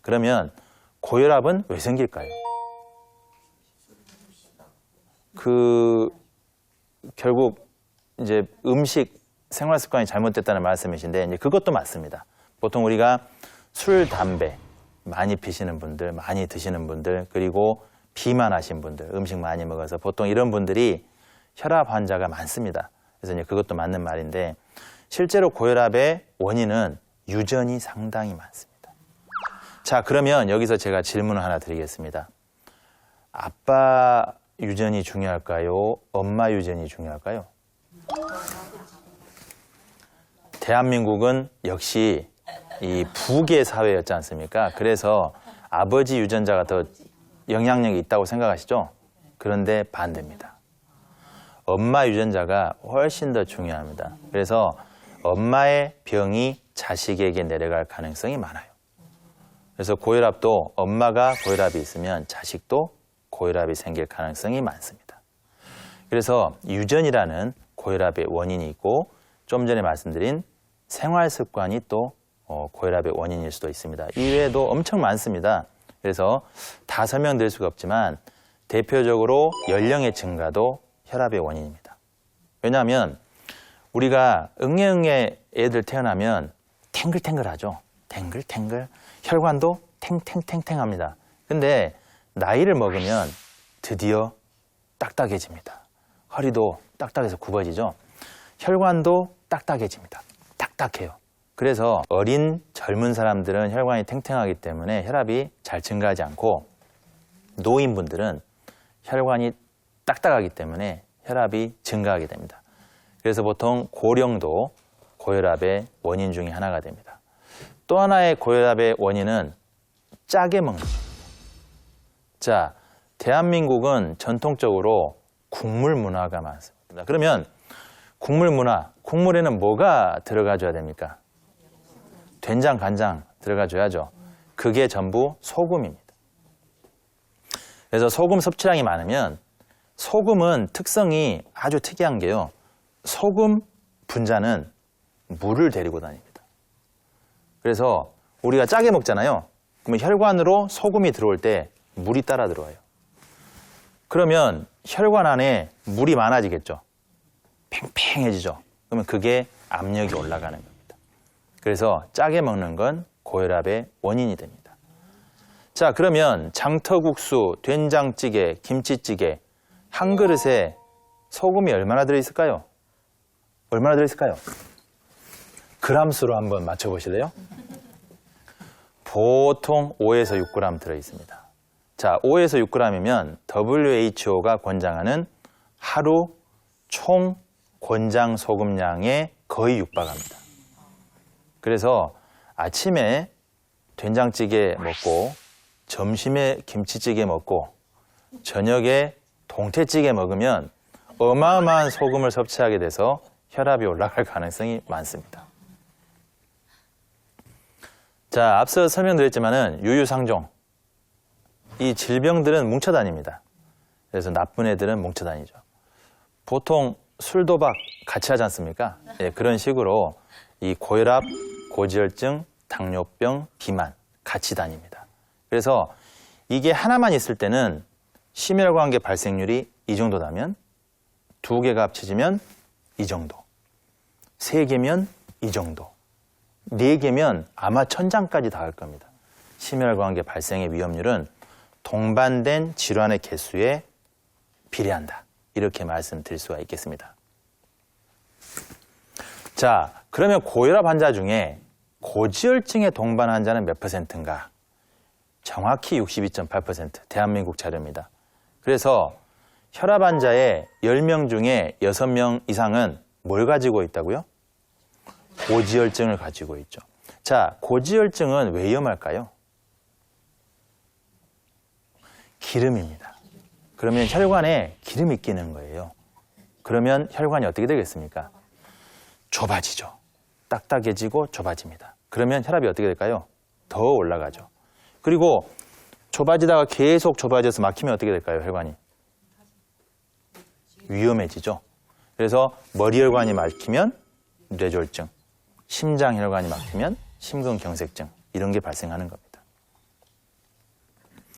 그러면 고혈압은 왜 생길까요? 결국 이제 음식 생활 습관이 잘못됐다는 말씀이신데 이제 그것도 맞습니다. 보통 우리가 술, 담배 많이 피시는 분들, 많이 드시는 분들, 그리고 비만하신 분들, 음식 많이 먹어서 보통 이런 분들이 혈압 환자가 많습니다. 그래서 이제 그것도 맞는 말인데 실제로 고혈압의 원인은 유전이 상당히 많습니다. 자, 그러면 여기서 제가 질문을 하나 드리겠습니다. 아빠 유전이 중요할까요? 엄마 유전이 중요할까요? 대한민국은 역시 이 부계 사회였지 않습니까? 그래서 아버지 유전자가 더 영향력이 있다고 생각하시죠? 그런데 반대입니다. 엄마 유전자가 훨씬 더 중요합니다. 그래서 엄마의 병이 자식에게 내려갈 가능성이 많아요. 그래서 고혈압도 엄마가 고혈압이 있으면 자식도 고혈압이 생길 가능성이 많습니다. 그래서 유전이라는 고혈압의 원인이 있고 좀 전에 말씀드린 생활 습관이 또 고혈압의 원인일 수도 있습니다. 이외에도 엄청 많습니다. 그래서 다 설명드릴 수가 없지만 대표적으로 연령의 증가도 혈압의 원인입니다. 왜냐하면 우리가 응애응애 애들 태어나면 탱글탱글하죠. 탱글탱글. 혈관도 탱탱탱탱합니다. 근데 나이를 먹으면 드디어 딱딱해집니다. 허리도 딱딱해서 굽어지죠. 혈관도 딱딱해집니다. 딱딱해요. 그래서 어린 젊은 사람들은 혈관이 탱탱하기 때문에 혈압이 잘 증가하지 않고 노인분들은 혈관이 딱딱하기 때문에 혈압이 증가하게 됩니다. 그래서 보통 고령도 고혈압의 원인 중에 하나가 됩니다. 또 하나의 고혈압의 원인은 짜게 먹는 겁니다. 자, 대한민국은 전통적으로 국물 문화가 많습니다. 그러면 국물 문화, 국물에는 뭐가 들어가줘야 됩니까? 된장, 간장 들어가줘야죠. 그게 전부 소금입니다. 그래서 소금 섭취량이 많으면 소금은 특성이 아주 특이한 게요. 소금 분자는 물을 데리고 다닙니다. 그래서 우리가 짜게 먹잖아요. 그러면 혈관으로 소금이 들어올 때 물이 따라 들어와요. 그러면 혈관 안에 물이 많아지겠죠. 팽팽해지죠. 그러면 그게 압력이 올라가는 겁니다. 그래서 짜게 먹는 건 고혈압의 원인이 됩니다. 자, 그러면 장터국수, 된장찌개, 김치찌개 한 그릇에 소금이 얼마나 들어있을까요? 얼마나 들어있을까요? 그람수로 한번 맞춰보실래요? 보통 5에서 6g 들어있습니다. 자, 5에서 6g이면 WHO가 권장하는 하루 총 권장 소금량에 거의 육박합니다. 그래서 아침에 된장찌개 먹고 점심에 김치찌개 먹고 저녁에 동태찌개 먹으면 어마어마한 소금을 섭취하게 돼서 혈압이 올라갈 가능성이 많습니다. 자, 앞서 설명드렸지만은 유유상종. 이 질병들은 뭉쳐다닙니다. 그래서 나쁜 애들은 뭉쳐다니죠. 보통 술, 도박 같이 하지 않습니까? 예, 그런 식으로 이 고혈압, 고지혈증, 당뇨병, 비만 같이 다닙니다. 그래서 이게 하나만 있을 때는 심혈관계 발생률이 이 정도라면 2개가 합쳐지면 이 정도, 3개면 이 정도, 4개면 아마 1000장까지 닿을 겁니다. 심혈관계 발생의 위험률은 동반된 질환의 개수에 비례한다. 이렇게 말씀드릴 수가 있겠습니다. 자, 그러면 고혈압 환자 중에 고지혈증에 동반 환자는 몇 %인가? 정확히 62.8%, 대한민국 자료입니다. 그래서 혈압 환자의 10명 중에 6명 이상은 뭘 가지고 있다고요? 고지혈증을 가지고 있죠. 자, 고지혈증은 왜 위험할까요? 기름입니다. 그러면 혈관에 기름이 끼는 거예요. 그러면 혈관이 어떻게 되겠습니까? 좁아지죠. 딱딱해지고 좁아집니다. 그러면 혈압이 어떻게 될까요? 더 올라가죠. 그리고 좁아지다가 계속 좁아져서 막히면 어떻게 될까요? 혈관이 위험해지죠. 그래서 머리혈관이 막히면 뇌졸중, 심장혈관이 막히면 심근경색증 이런 게 발생하는 겁니다.